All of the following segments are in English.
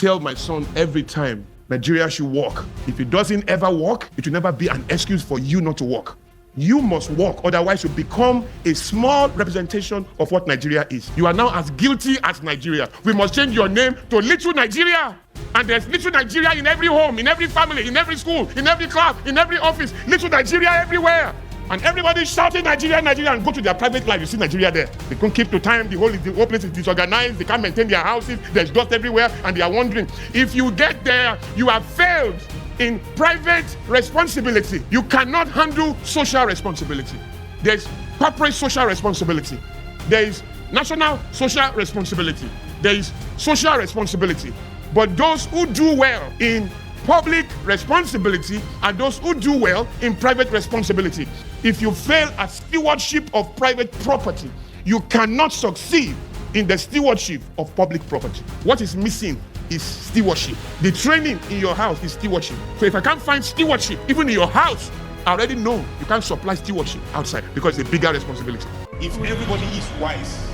tell my son every time, Nigeria should work. If it doesn't ever work, it will never be an excuse for you not to work. You must work, otherwise you become a small representation of what Nigeria is. You are now as guilty as Nigeria. We must change your name to Little Nigeria. And there's Little Nigeria in every home, in every family, in every school, in every class, in every office. Little Nigeria everywhere. And everybody shouting Nigeria, Nigeria, and go to their private life. You see Nigeria there. They can't keep to time. The whole place is disorganized. They can't maintain their houses. There's dust everywhere, and they are wondering. If you get there, you have failed in private responsibility. You cannot handle social responsibility. There's corporate social responsibility. There is national social responsibility. There is social responsibility. But those who do well in public responsibility are those who do well in private responsibility. If you fail at stewardship of private property, you cannot succeed in the stewardship of public property. What is missing is stewardship. The training in your house is stewardship. So if I can't find stewardship, even in your house, I already know you can't supply stewardship outside because it's a bigger responsibility. If everybody is wise,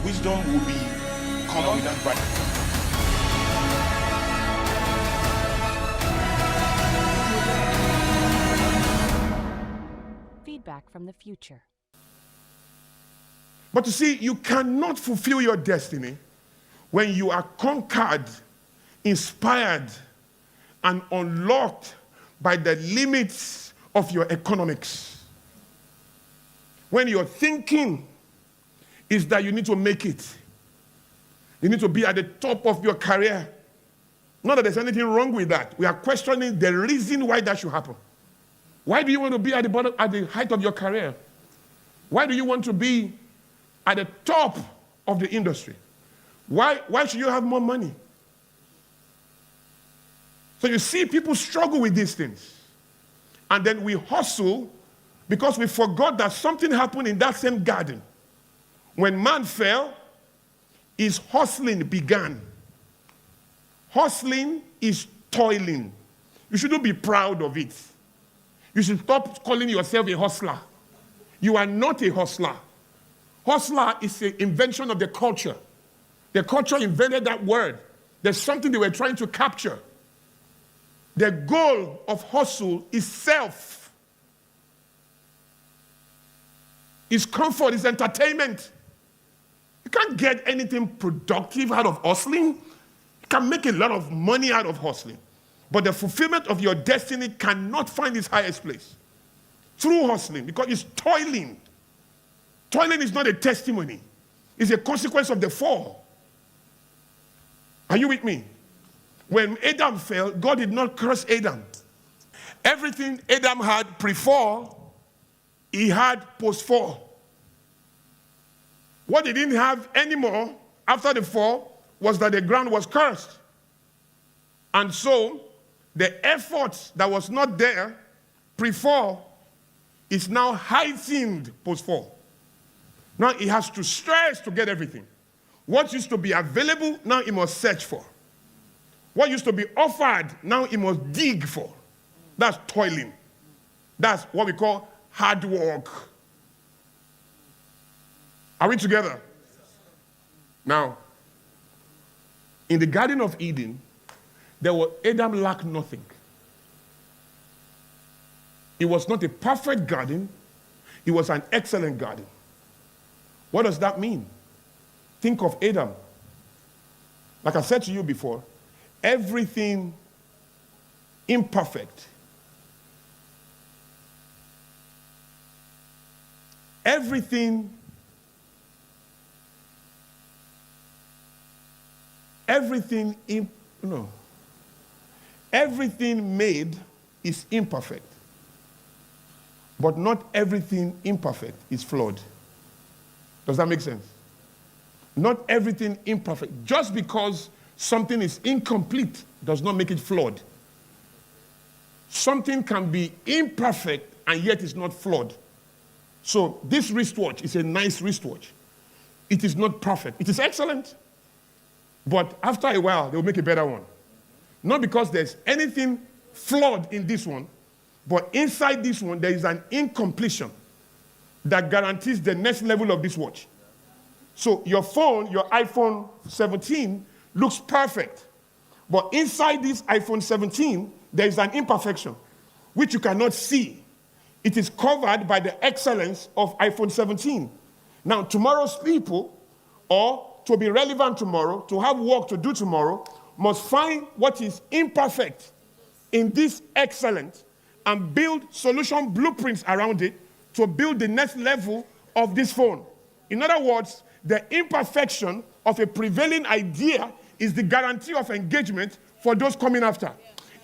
wisdom will be common with that right. Feedback from the future. But you see, you cannot fulfill your destiny when you are conquered, inspired, and unlocked by the limits of your economics. When your thinking is that you need to make it, you need to be at the top of your career. Not that there's anything wrong with that. We are questioning the reason why that should happen. Why do you want to be at the bottom, at the height of your career? Why do you want to be at the top of the industry? Why should you have more money? So you see people struggle with these things. And then we hustle because we forgot that something happened in that same garden. When man fell, his hustling began. Hustling is toiling. You shouldn't be proud of it. You should stop calling yourself a hustler. You are not a hustler. Hustler is an invention of the culture. The culture invented that word. There's something they were trying to capture. The goal of hustle is self. It's comfort, it's entertainment. You can't get anything productive out of hustling. You can make a lot of money out of hustling. But the fulfillment of your destiny cannot find its highest place through hustling because it's toiling. Toiling is not a testimony. It's a consequence of the fall. Are you with me? When Adam fell, God did not curse Adam. Everything Adam had pre-fall, he had post-fall. What he didn't have anymore after the fall was that the ground was cursed. And so, the effort that was not there pre-fall is now heightened post-fall. Now he has to stress to get everything. What used to be available, now he must search for. What used to be offered, now he must dig for. That's toiling. That's what we call hard work. Are we together? Now, in the Garden of Eden, Adam lacked nothing. It was not a perfect garden. It was an excellent garden. What does that mean? Think of Adam. Like I said to you before, everything imperfect, everything made is imperfect. But not everything imperfect is flawed. Does that make sense? Not everything imperfect. Just because something is incomplete does not make it flawed. Something can be imperfect and yet is not flawed. So this wristwatch is a nice wristwatch. It is not perfect. It is excellent. But after a while, they will make a better one. Not because there's anything flawed in this one, but inside this one, there is an incompletion that guarantees the next level of this watch. So your phone, your iPhone 17, looks perfect. But inside this iPhone 17, there is an imperfection, which you cannot see. It is covered by the excellence of iPhone 17. Now, tomorrow's people, or to be relevant tomorrow, to have work to do tomorrow, must find what is imperfect in this excellence and build solution blueprints around it to build the next level of this phone. In other words, the imperfection of a prevailing idea is the guarantee of engagement for those coming after.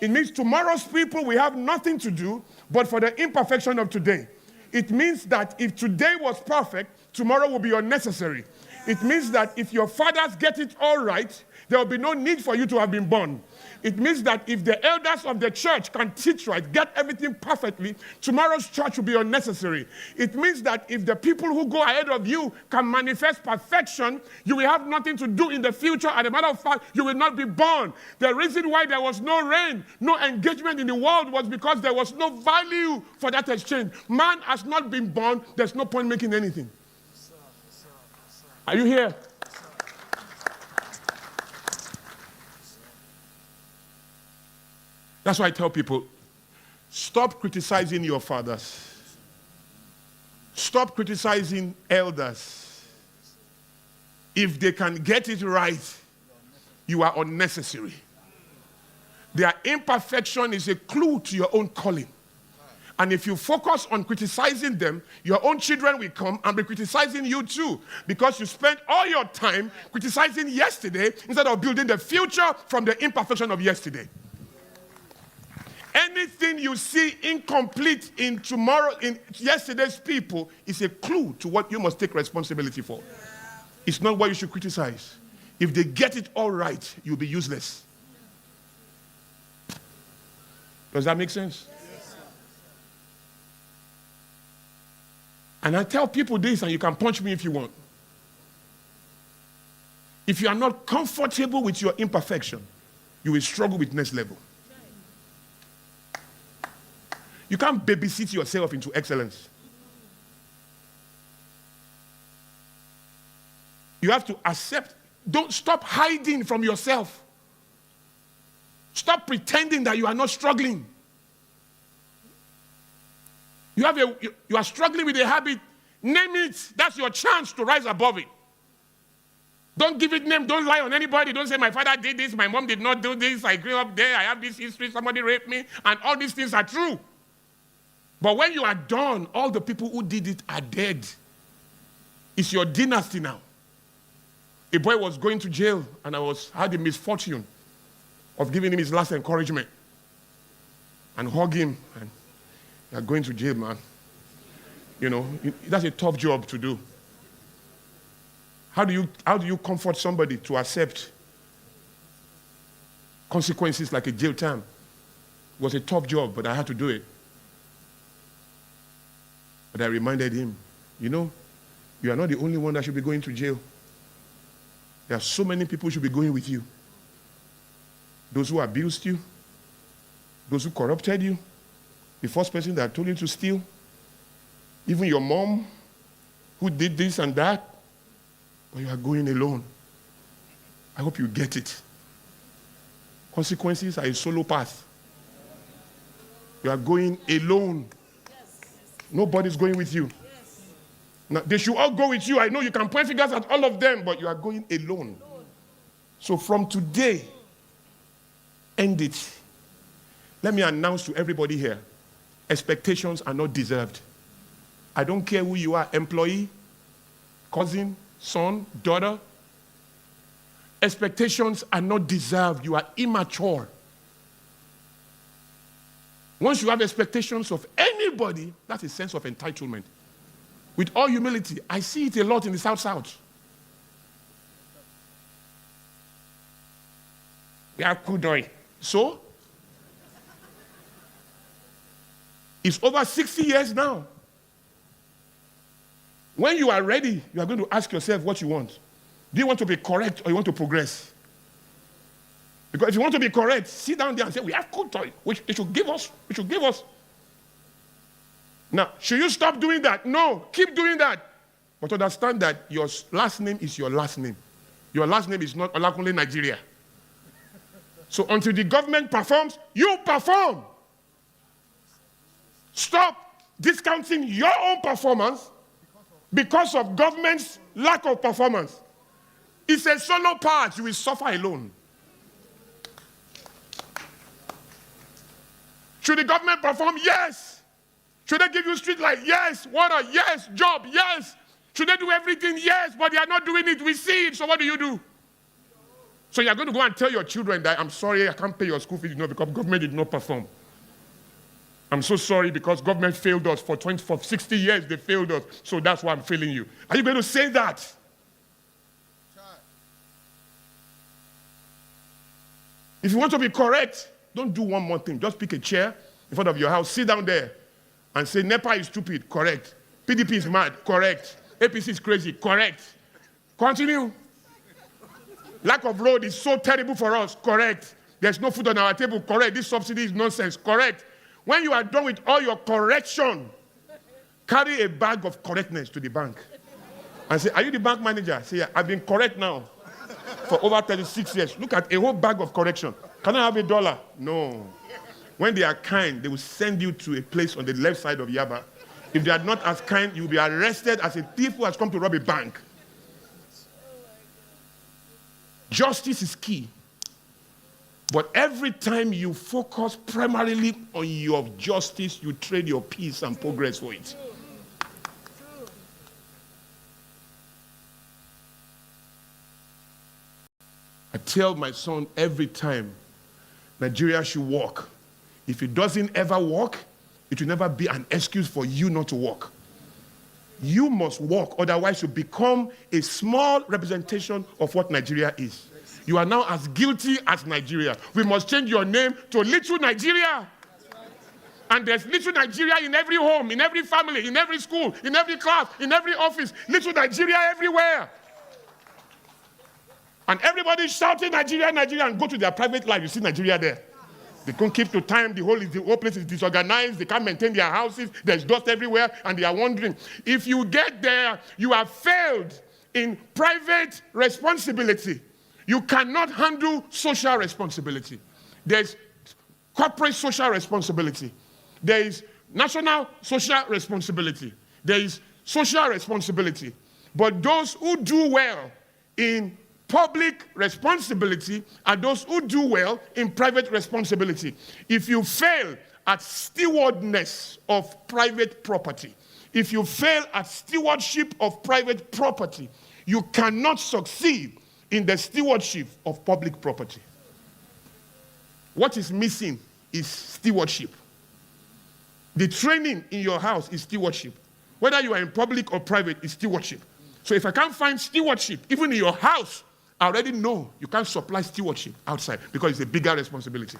It means tomorrow's people will have nothing to do but for the imperfection of today. It means that if today was perfect, tomorrow will be unnecessary. It means that if your fathers get it all right, there will be no need for you to have been born. It means that if the elders of the church can teach right, get everything perfectly, tomorrow's church will be unnecessary. It means that if the people who go ahead of you can manifest perfection, you will have nothing to do in the future. As a matter of fact, you will not be born. The reason why there was no rain, no engagement in the world was because there was no value for that exchange. Man has not been born. There's no point making anything. Are you here? That's why I tell people, stop criticizing your fathers. Stop criticizing elders. If they can get it right, you are unnecessary. Their imperfection is a clue to your own calling. And if you focus on criticizing them, your own children will come and be criticizing you too, because you spent all your time criticizing yesterday instead of building the future from the imperfection of yesterday. Anything you see incomplete in yesterday's people is a clue to what you must take responsibility for. It's not what you should criticize. If they get it all right, you'll be useless. Does that make sense? Yes. And I tell people this, and you can punch me if you want. If you are not comfortable with your imperfection, you will struggle with next level. You can't babysit yourself into excellence. You have to accept. Don't stop hiding from yourself. Stop pretending that you are not struggling. You are struggling with a habit. Name it. That's your chance to rise above it. Don't give it name. Don't lie on anybody. Don't say, my father did this, my mom did not do this, I grew up there, I have this history, somebody raped me, and all these things are true. But when you are done, all the people who did it are dead. It's your dynasty now. A boy was going to jail, and I had the misfortune of giving him his last encouragement and hug him. And you're going to jail, man. You know, that's a tough job to do. How do you comfort somebody to accept consequences like a jail term? It was a tough job, but I had to do it. But I reminded him, you know, you are not the only one that should be going to jail. There are so many people who should be going with you. Those who abused you, those who corrupted you, the first person that told you to steal, even your mom who did this and that, but you are going alone. I hope you get it. Consequences are a solo path. You are going alone. Nobody's going with you. Now, they should all go with you. I know you can point fingers at all of them, but you are going alone. So from today, end it. Let me announce to everybody here, expectations are not deserved. I don't care who you are, employee, cousin, son, daughter. Expectations are not deserved. You are immature. Once you have expectations of anybody, that's a sense of entitlement. With all humility, I see it a lot in the South. We are Kudoi. So? It's over 60 years now. When you are ready, you are going to ask yourself what you want. Do you want to be correct or you want to progress? Because if you want to be correct, sit down there and say, we have good toy, which they should give us. We should give us. Now, should you stop doing that? No, keep doing that. But understand that your last name is your last name. Your last name is not Olakunle, Nigeria. So until the government performs, you perform. Stop discounting your own performance because of government's lack of performance. It's a solo part. You will suffer alone. Should the government perform? Yes. Should they give you street light? Yes. Water? Yes. Job? Yes. Should they do everything? Yes. But they are not doing it. We see it. So what do? So you're going to go and tell your children that, I'm sorry, I can't pay your school fees, because government did not perform. I'm so sorry because government failed us. For 60 years, they failed us. So that's why I'm failing you. Are you going to say that? If you want to be correct, don't do one more thing. Just pick a chair in front of your house, sit down there, and say, NEPA is stupid, correct. PDP is mad, correct. APC is crazy, correct. Continue. Lack of road is so terrible for us, correct. There's no food on our table, correct. This subsidy is nonsense, correct. When you are done with all your correction, carry a bag of correctness to the bank. And say, are you the bank manager? Say, yeah, I've been correct now for over 36 years. Look at a whole bag of correction. Can I have $1? No. When they are kind, they will send you to a place on the left side of Yaba. If they are not as kind, you will be arrested as a thief who has come to rob a bank. Justice is key. But every time you focus primarily on your justice, you trade your peace and progress for it. I tell my son every time, Nigeria should work. If it doesn't ever work, it will never be an excuse for you not to work. You must work, otherwise you become a small representation of what Nigeria is. You are now as guilty as Nigeria. We must change your name to Little Nigeria. And there's Little Nigeria in every home, in every family, in every school, in every class, in every office. Little Nigeria everywhere. And everybody shouting Nigeria, Nigeria, and go to their private life. You see Nigeria there. They can't keep to time. The whole place is disorganized. They can't maintain their houses. There's dust everywhere, and they are wondering. If you get there, you have failed in private responsibility. You cannot handle social responsibility. There's corporate social responsibility. There is national social responsibility. There is social responsibility. But those who do well in public responsibility are those who do well in private responsibility. If you fail at stewardness of private property, if you fail at stewardship of private property, you cannot succeed in the stewardship of public property. What is missing is stewardship. The training in your house is stewardship. Whether you are in public or private, is stewardship. So if I can't find stewardship, even in your house, I already know you can't supply stewardship outside because it's a bigger responsibility.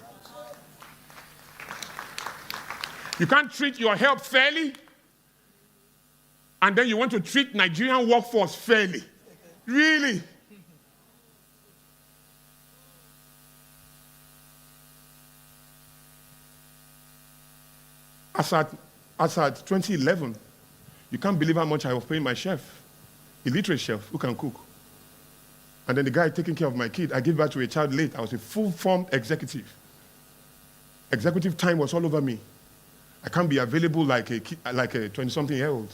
You can't treat your health fairly, and then you want to treat Nigerian workforce fairly. Really? As at 2011, you can't believe how much I was paying my chef, illiterate chef who can cook. And then the guy taking care of my kid, I gave birth to a child late. I was a full-formed executive. Executive time was all over me. I can't be available like a 20-something-year-old.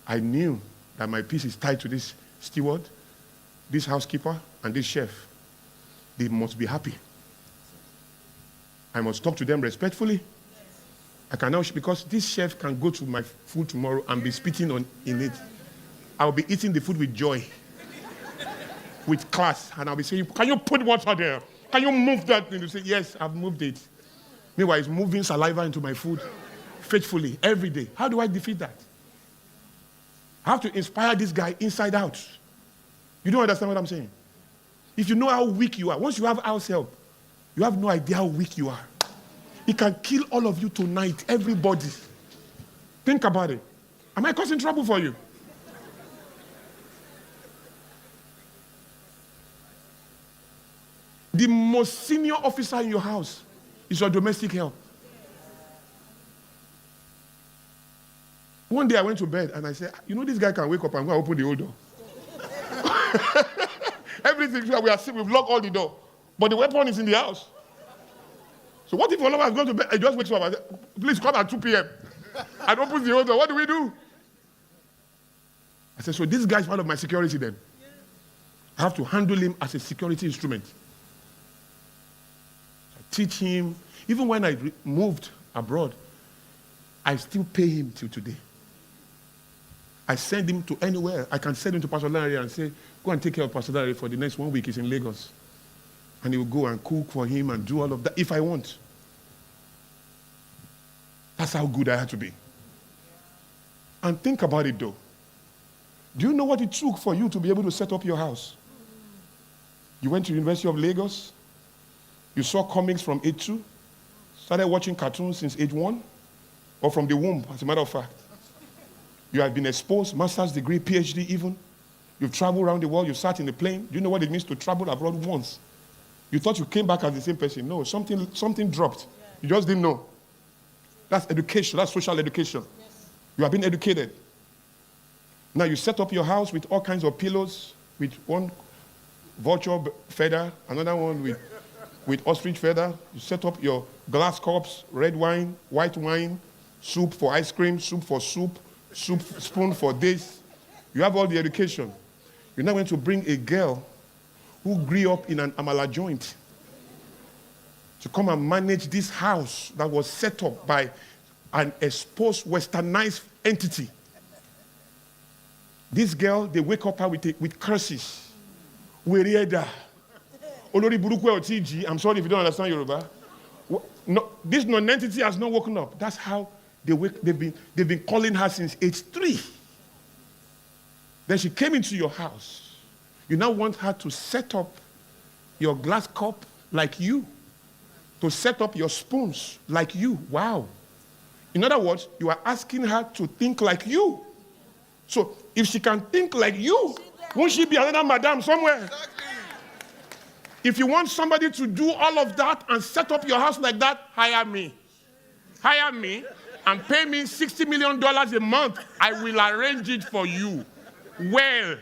I knew that my peace is tied to this steward, this housekeeper, and this chef. They must be happy. I must talk to them respectfully. I can now, because this chef can go to my food tomorrow and be spitting in it. I'll be eating the food with joy, with class, and I'll be saying, can you put water there? Can you move that? And you say, yes, I've moved it. Meanwhile, it's moving saliva into my food faithfully every day. How do I defeat that? I have to inspire this guy inside out. You don't understand what I'm saying? If you know how weak you are, once you have house help, you have no idea how weak you are. He can kill all of you tonight, everybody. Think about it. Am I causing trouble for you? The most senior officer in your house is your domestic help. One day I went to bed and I said, you know, this guy can wake up and go and open the old door. Everything, we are we've locked all the door. But the weapon is in the house. So what if one of us goes to bed and just wakes up and says, please come at 2 p.m. and opens the whole door? What do we do? I said, so this guy is part of my security then. I have to handle him as a security instrument. I teach him. Even when I moved abroad, I still pay him till today. I send him to anywhere. I can send him to Pastor Larry and say, go and take care of Pastor Larry for the next 1 week. He's in Lagos. And he will go and cook for him and do all of that if I want. That's how good I had to be. And think about it though. Do you know what it took for you to be able to set up your house? You went to the University of Lagos. You saw comics from age 2. Started watching cartoons since age 1. Or from the womb, as a matter of fact. You have been exposed, master's degree, PhD even. You've traveled around the world. You've sat in a plane. Do you know what it means to travel abroad once? You thought you came back as the same person. No, something dropped. You just didn't know. That's education. That's social education. Yes. You have been educated. Now you set up your house with all kinds of pillows, with one vulture feather, another one with ostrich feather. You set up your glass cups, red wine, white wine, soup for ice cream, soup for soup, soup spoon for this. You have all the education. You're now going to bring a girl who grew up in an amala joint to come and manage this house that was set up by an exposed, westernized entity. This girl, they wake up her with curses. Werieda. Olori burukwe otiji. I'm sorry if you don't understand Yoruba. No, this non-entity has not woken up. That's how they've been calling her since age 3. Then she came into your house. You now want her to set up your glass cup like you. To set up your spoons like you. Wow. In other words, you are asking her to think like you. So if she can think like you, won't she be another madam somewhere? Exactly. If you want somebody to do all of that and set up your house like that, hire me. Hire me and pay me $60 million a month. I will arrange it for you. Well,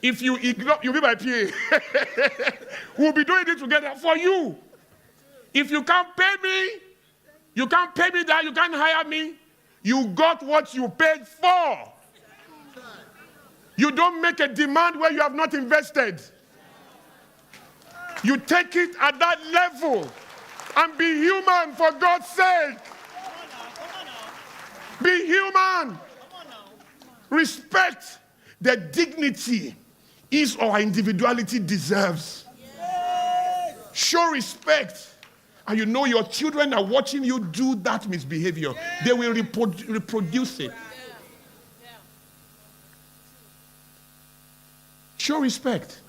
if you ignore, you'll be my PA. We'll be doing it together for you. If you can't pay me, you can't pay me that, you can't hire me, you got what you paid for. You don't make a demand where you have not invested. You take it at that level and be human for God's sake. Be human. Respect the dignity his or her individuality deserves. Show respect. And you know your children are watching you do that misbehavior. They will reproduce it. Show respect.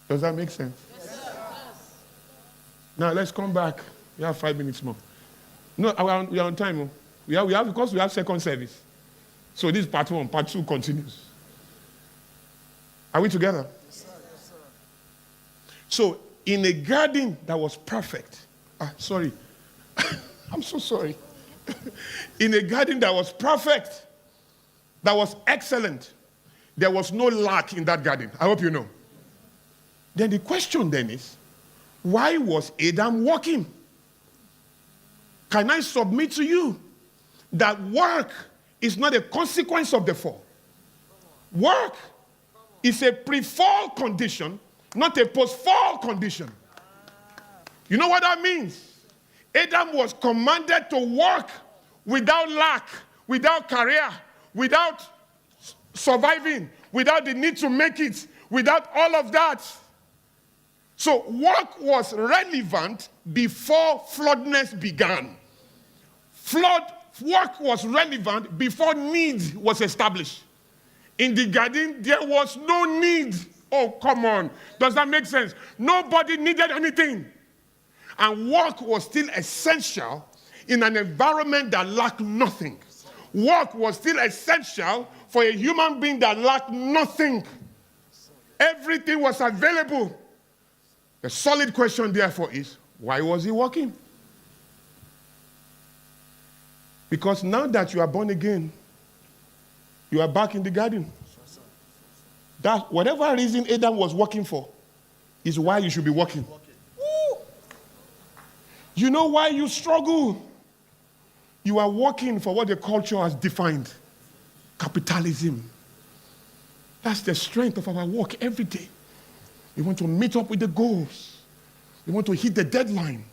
Does that make sense? Yes, now let's come back. We have 5 minutes more. No, we are on time. We have because we have second service. So this is part 1. Part 2 continues. Are we together? Yes, sir. Yes, sir. So in a garden that was perfect. Sorry. I'm so sorry. In a garden that was perfect, that was excellent, there was no lack in that garden. I hope you know. Then the question then is, why was Adam working? Can I submit to you that work is not a consequence of the fall? Work is a pre-fall condition, not a post-fall condition. You know what that means? Adam was commanded to work without lack, without career, without surviving, without the need to make it, without all of that. So work was relevant before floodness began. Work was relevant before need was established. In the garden, there was no need. Oh, come on. Does that make sense? Nobody needed anything. And work was still essential in an environment that lacked nothing. Work was still essential for a human being that lacked nothing. Everything was available. The solid question, therefore, is, why was he working? Because now that you are born again, you are back in the garden. That whatever reason Adam was working for is why you should be working. Woo! You know why you struggle? You are working for what the culture has defined. Capitalism. That's the strength of our work every day. We want to meet up with the goals. We want to hit the deadline.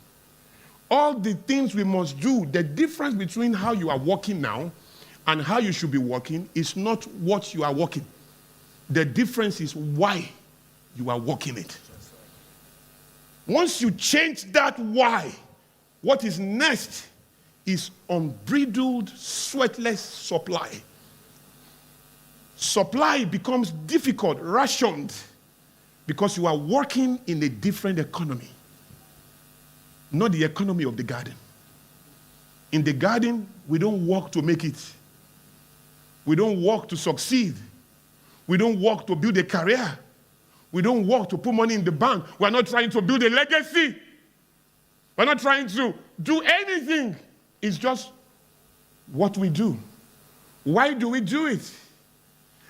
All the things we must do, the difference between how you are working now and how you should be working is not what you are working. The difference is why you are working it. Once you change that why, what is next is unbridled, sweatless supply. Supply becomes difficult, rationed, because you are working in a different economy, not the economy of the garden. In the garden, we don't work to make it. We don't work to succeed. We don't work to build a career. We don't work to put money in the bank. We're not trying to build a legacy. We're not trying to do anything. It's just what we do. Why do we do it?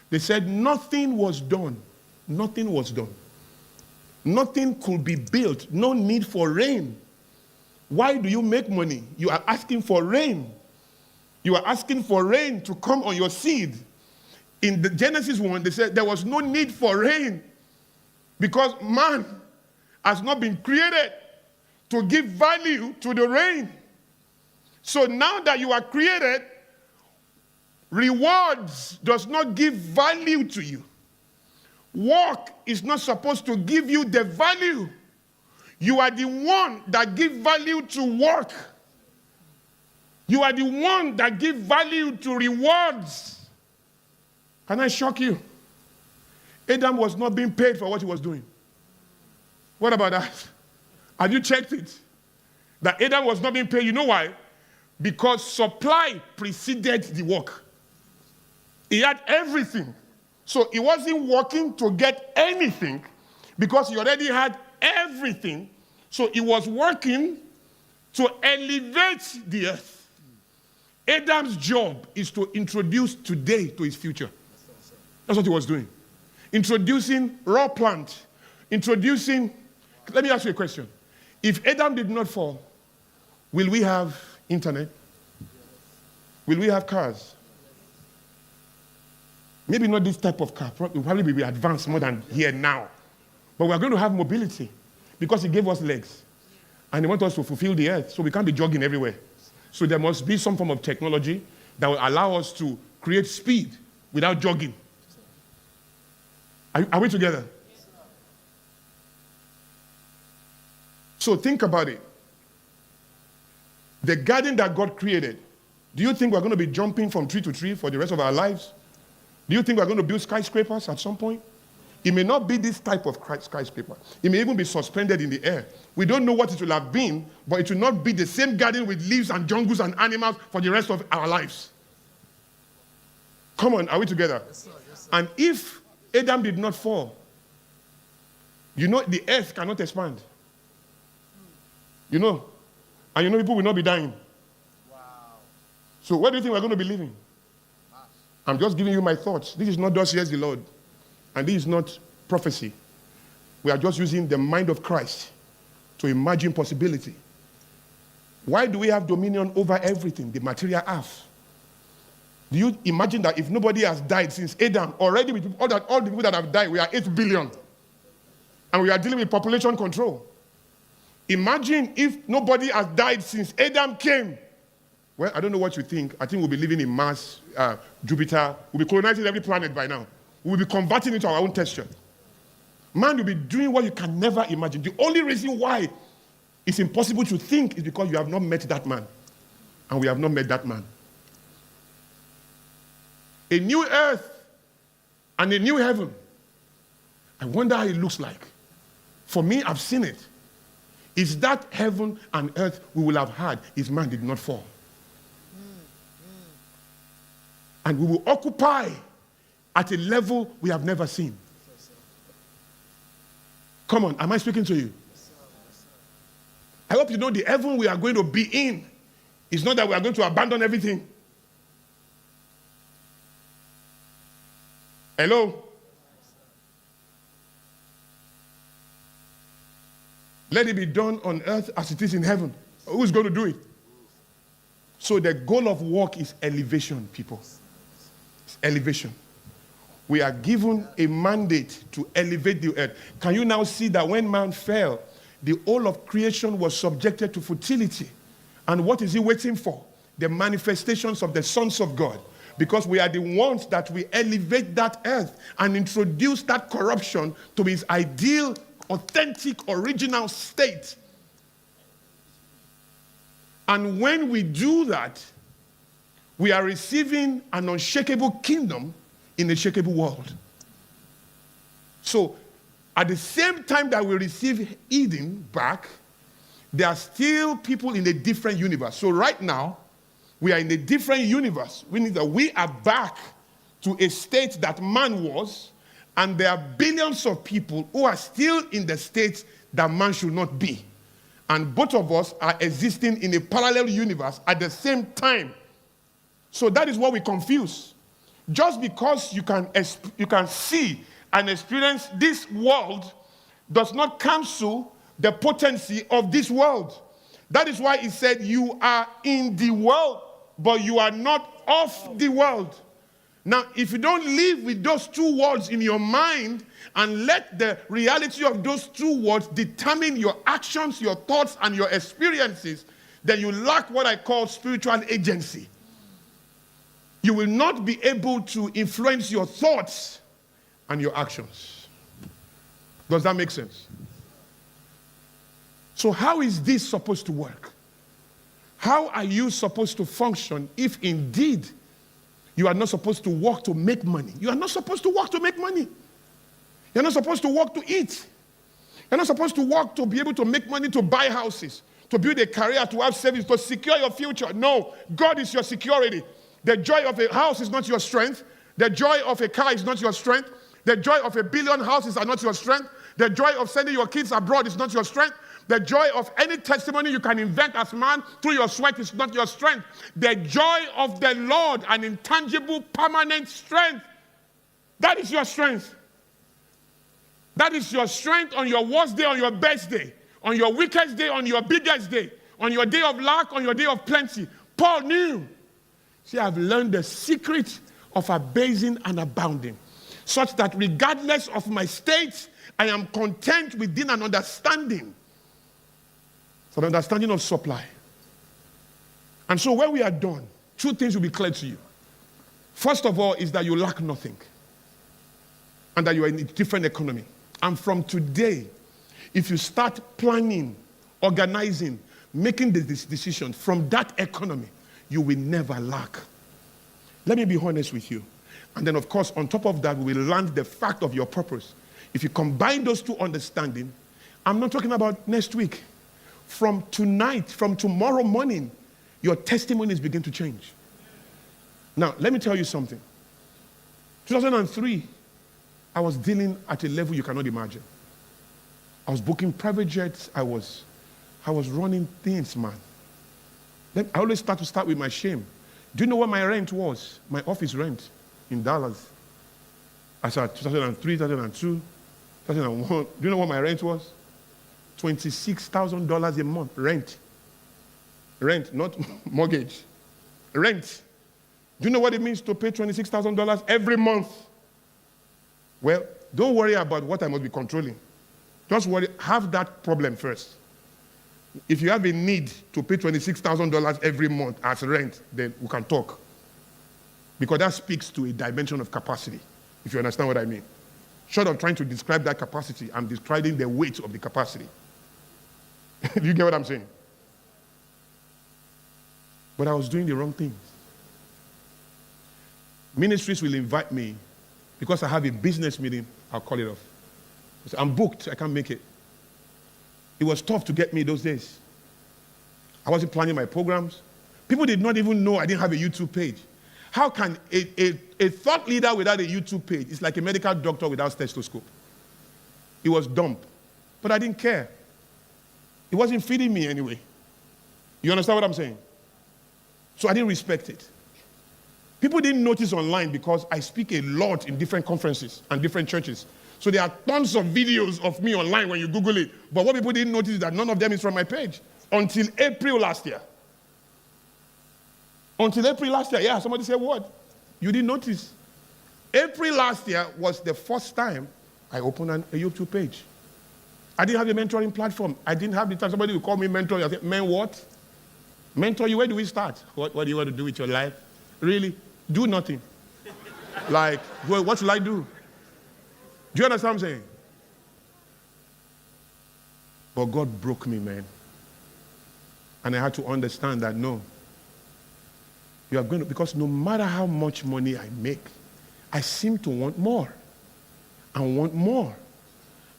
They said nothing was done. Nothing was done. Nothing could be built. No need for rain. Why do you make money? You are asking for rain. You are asking for rain to come on your seed. In the Genesis 1, they said there was no need for rain because man has not been created to give value to the rain. So now that you are created, rewards does not give value to you. Work is not supposed to give you the value. You are the one that gives value to work. You are the one that gives value to rewards. Can I shock you? Adam was not being paid for what he was doing. What about that? Have you checked it? That Adam was not being paid. You know why? Because supply preceded the work. He had everything. So he wasn't working to get anything because he already had everything. So he was working to elevate the earth. Adam's job is to introduce today to his future. That's what he was doing. Introducing raw plant. Let me ask you a question. If Adam did not fall, will we have internet? Will we have cars? Maybe not this type of car. We'll probably be advanced more than here now. But we're going to have mobility because he gave us legs. And he wants us to fulfill the earth, so we can't be jogging everywhere. So there must be some form of technology that will allow us to create speed without jogging. Are we together? So think about it. The garden that God created, do you think we're going to be jumping from tree to tree for the rest of our lives? Do you think we're going to build skyscrapers at some point? It may not be this type of skyscraper. It may even be suspended in the air. We don't know what it will have been, but it will not be the same garden with leaves and jungles and animals for the rest of our lives. Come on, are we together? Yes, sir. Yes, sir. And if Adam did not fall, you know the earth cannot expand. You know? And you know people will not be dying. Wow. So where do you think we're going to be living? I'm just giving you my thoughts. This is not thus says the Lord. And this is not prophecy. We are just using the mind of Christ to imagine possibility. Why do we have dominion over everything, the material earth? Do you imagine that if nobody has died since Adam, already with all the people that have died, we are 8 billion. And we are dealing with population control. Imagine if nobody has died since Adam came. Well, I don't know what you think. I think we'll be living in Mars, Jupiter. We'll be colonizing every planet by now. We'll be converting it to our own texture. Man, you'll be doing what you can never imagine. The only reason why it's impossible to think is because you have not met that man. And we have not met that man. A new earth and a new heaven. I wonder how it looks like. For me, I've seen it. It's that heaven and earth we will have had if man did not fall. And we will occupy at a level we have never seen. Come on, am I speaking to you? I hope you know the heaven we are going to be in is not that we are going to abandon everything. Hello? Let it be done on earth as it is in heaven. Who's going to do it? So the goal of work is elevation, people. It's elevation. We are given a mandate to elevate the earth. Can you now see that when man fell, the whole of creation was subjected to futility? And what is he waiting for? The manifestations of the sons of God. Because we are the ones that we elevate that earth and introduce that corruption to its ideal, authentic, original state. And when we do that, we are receiving an unshakable kingdom in a shakeable world. So, at the same time that we receive Eden back, there are still people in a different universe. So right now, we are in a different universe. Meaning that we are back to a state that man was, and there are billions of people who are still in the state that man should not be. And both of us are existing in a parallel universe at the same time. So that is what we confuse. Just because you can see and experience this world does not cancel the potency of this world. That is why he said, you are in the world, but you are not of the world. Now, if you don't live with those two words in your mind and let the reality of those two words determine your actions, your thoughts, and your experiences, then you lack what I call spiritual agency. You will not be able to influence your thoughts and your actions. Does that make sense? So how is this supposed to work? How are you supposed to function if indeed you are not supposed to work to make money? You are not supposed to work to make money. You're not supposed to work to eat. You're not supposed to work to be able to make money to buy houses, to build a career, to have savings, to secure your future. No, God is your security. The joy of a house is not your strength. The joy of a car is not your strength. The joy of 1 billion houses are not your strength. The joy of sending your kids abroad is not your strength. The joy of any testimony you can invent as man through your sweat is not your strength. The joy of the Lord, an intangible, permanent strength, that is your strength. That is your strength on your worst day, on your best day, on your weakest day, on your biggest day, on your day of lack, on your day of plenty. Paul knew. See, I've learned the secret of abasing and abounding, such that regardless of my state, I am content within an understanding. It's an understanding of supply. And so when we are done, two things will be clear to you. First of all is that you lack nothing, and that you are in a different economy. And from today, if you start planning, organizing, making this decision from that economy, you will never lack. Let me be honest with you. And then, of course, on top of that, we will learn the fact of your purpose. If you combine those two understandings, I'm not talking about next week. From tonight, from tomorrow morning, your testimonies begin to change. Now, let me tell you something. 2003, I was dealing at a level you cannot imagine. I was booking private jets. I was running things, man. I always start with my shame. Do you know what my rent was? My office rent in Dallas. I said 2003, 2002, 2001. Do you know what my rent was? $26,000 a month. Rent. Rent, not mortgage. Rent. Do you know what it means to pay $26,000 every month? Well, don't worry about what I must be controlling. Just worry, have that problem first. If you have a need to pay $26,000 every month as rent, then we can talk. Because that speaks to a dimension of capacity, if you understand what I mean. Short of trying to describe that capacity, I'm describing the weight of the capacity. Do you get what I'm saying? But I was doing the wrong things. Ministries will invite me because I have a business meeting, I'll call it off. I'm booked, I can't make it. It was tough to get me those days. I wasn't planning my programs. People did not even know I didn't have a YouTube page. How can a thought leader without a YouTube page? It's like a medical doctor without stethoscope. It was dumb. But I didn't care. It wasn't feeding me anyway. You understand what I'm saying? So I didn't respect it. People didn't notice online because I speak a lot in different conferences and different churches. So there are tons of videos of me online when you Google it. But what people didn't notice is that none of them is from my page. Until April last year. Until April last year. Yeah, somebody said what? You didn't notice. April last year was the first time I opened a YouTube page. I didn't have a mentoring platform. I didn't have the time. Somebody would call me mentor. I said, man, what? Mentor you, where do we start? What do you want to do with your life? Really? Do nothing. Like, well, what should I do? Do you understand what I'm saying? But God broke me, man. And I had to understand that, no. You are going to, because no matter how much money I make, I seem to want more. And want more.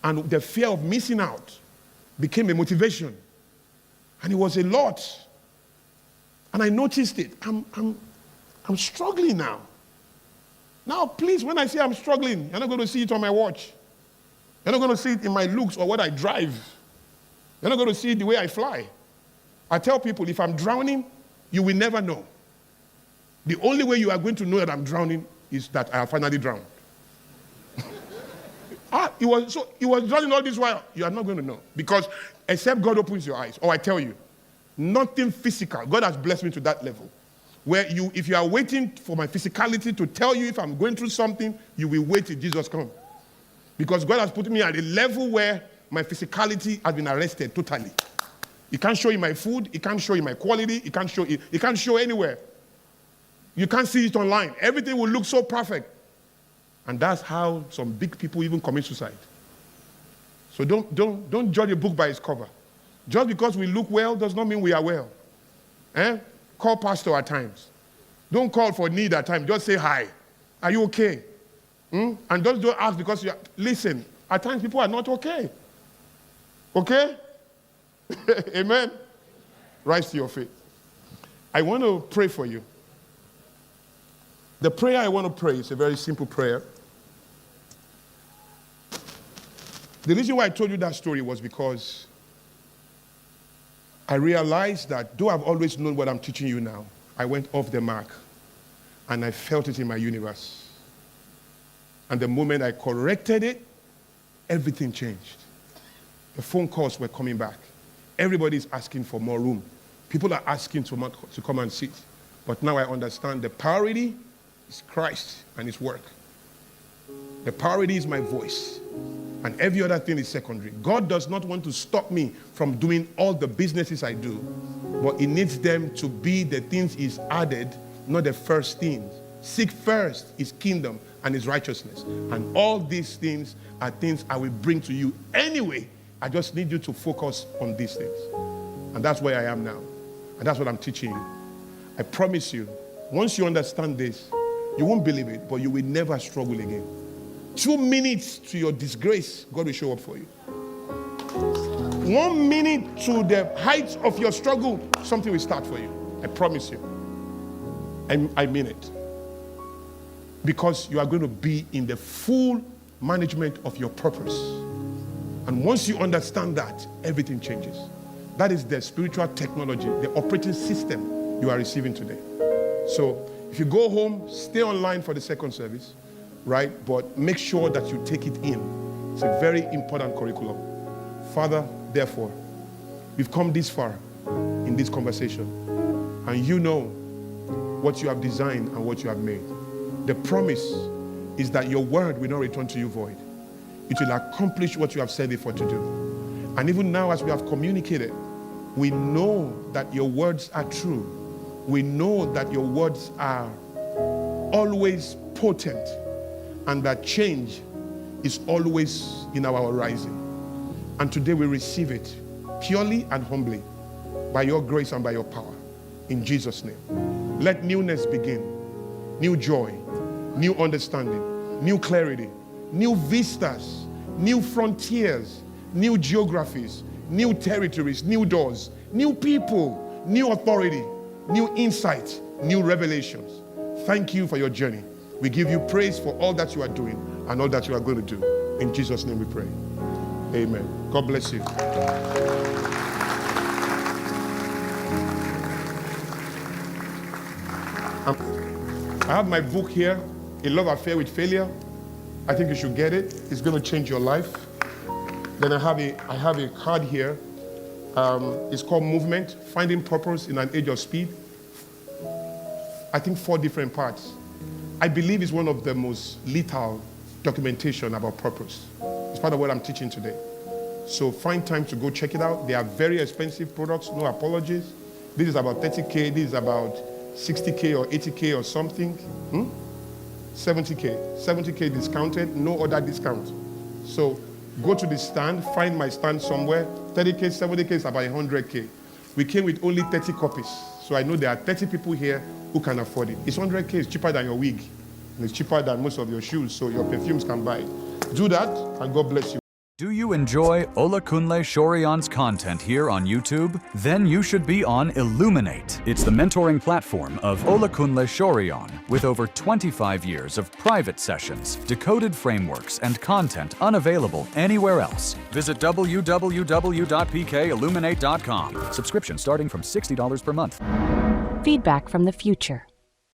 And the fear of missing out became a motivation. And it was a lot. And I noticed it. I'm struggling now. Now, please, when I say I'm struggling, you're not going to see it on my watch. You're not going to see it in my looks or what I drive. You're not going to see it the way I fly. I tell people, if I'm drowning, you will never know. The only way you are going to know that I'm drowning is that I have finally drowned. It was drowning all this while. You are not going to know. Because except God opens your eyes, or I tell you, nothing physical. God has blessed me to that level. Where if you are waiting for my physicality to tell you if I'm going through something, you will wait till Jesus comes. Because God has put me at a level where my physicality has been arrested totally. He can't show you my food. He can't show you my quality. He can't show anywhere. You can't see it online. Everything will look so perfect. And that's how some big people even commit suicide. So don't judge a book by its cover. Just because we look well does not mean we are well. Call pastor at times. Don't call for need at times. Just say hi. Are you okay? And don't ask because you are. Listen, at times people are not okay. Okay? Amen? Rise to your feet. I want to pray for you. The prayer I want to pray is a very simple prayer. The reason why I told you that story was because I realized that though I've always known what I'm teaching you now, I went off the mark and I felt it in my universe. And the moment I corrected it, everything changed. The phone calls were coming back. Everybody's asking for more room. People are asking to come and sit. But now I understand the priority is Christ and His work. The priority is my voice. And every other thing is secondary. God does not want to stop me from doing all the businesses I do, but He needs them to be the things He's added, not the first things. Seek first His kingdom and His righteousness. And all these things are things I will bring to you anyway. I just need you to focus on these things. And that's where I am now. And that's what I'm teaching you. I promise you, once you understand this, you won't believe it, but you will never struggle again. 2 minutes to your disgrace, God will show up for you. 1 minute to the height of your struggle, something will start for you. I promise you. I mean it. Because you are going to be in the full management of your purpose. And once you understand that, everything changes. That is the spiritual technology, the operating system you are receiving today. So if you go home, stay online for the second service. Right? But make sure that you take it in. It's a very important curriculum. Father, therefore, we've come this far in this conversation. And you know what you have designed and what you have made. The promise is that your word will not return to you void. It will accomplish what you have said it for to do. And even now as we have communicated, we know that your words are true. We know that your words are always potent. And that change is always in our horizon. And today we receive it purely and humbly by your grace and by your power. In Jesus' name. Let newness begin. New joy, new understanding, new clarity, new vistas, new frontiers, new geographies, new territories, new doors, new people, new authority, new insight, new revelations. Thank you for your journey. We give you praise for all that you are doing and all that you are going to do. In Jesus' name we pray. Amen. God bless you. I have my book here, A Love Affair with Failure. I think you should get it. It's going to change your life. Then I have a card here. It's called Movement, Finding Purpose in an Age of Speed. I think 4 different parts. I believe it's one of the most lethal documentation about purpose. It's part of what I'm teaching today. So find time to go check it out. They are very expensive products, no apologies. This is about 30K, this is about 60K or 80K or something. 70K discounted, no other discount. So go to the stand, find my stand somewhere. 30K, 70K is about 100K. We came with only 30 copies. So I know there are 30 people here who can afford it. It's 100K, it's cheaper than your wig. And it's cheaper than most of your shoes, so your perfumes can buy it. Do that, and God bless you. Do you enjoy Olakunle Soriyan's content here on YouTube? Then you should be on Illuminate. It's the mentoring platform of Olakunle Soriyan with over 25 years of private sessions, decoded frameworks, and content unavailable anywhere else. Visit www.pkilluminate.com. Subscription starting from $60 per month. Feedback from the future.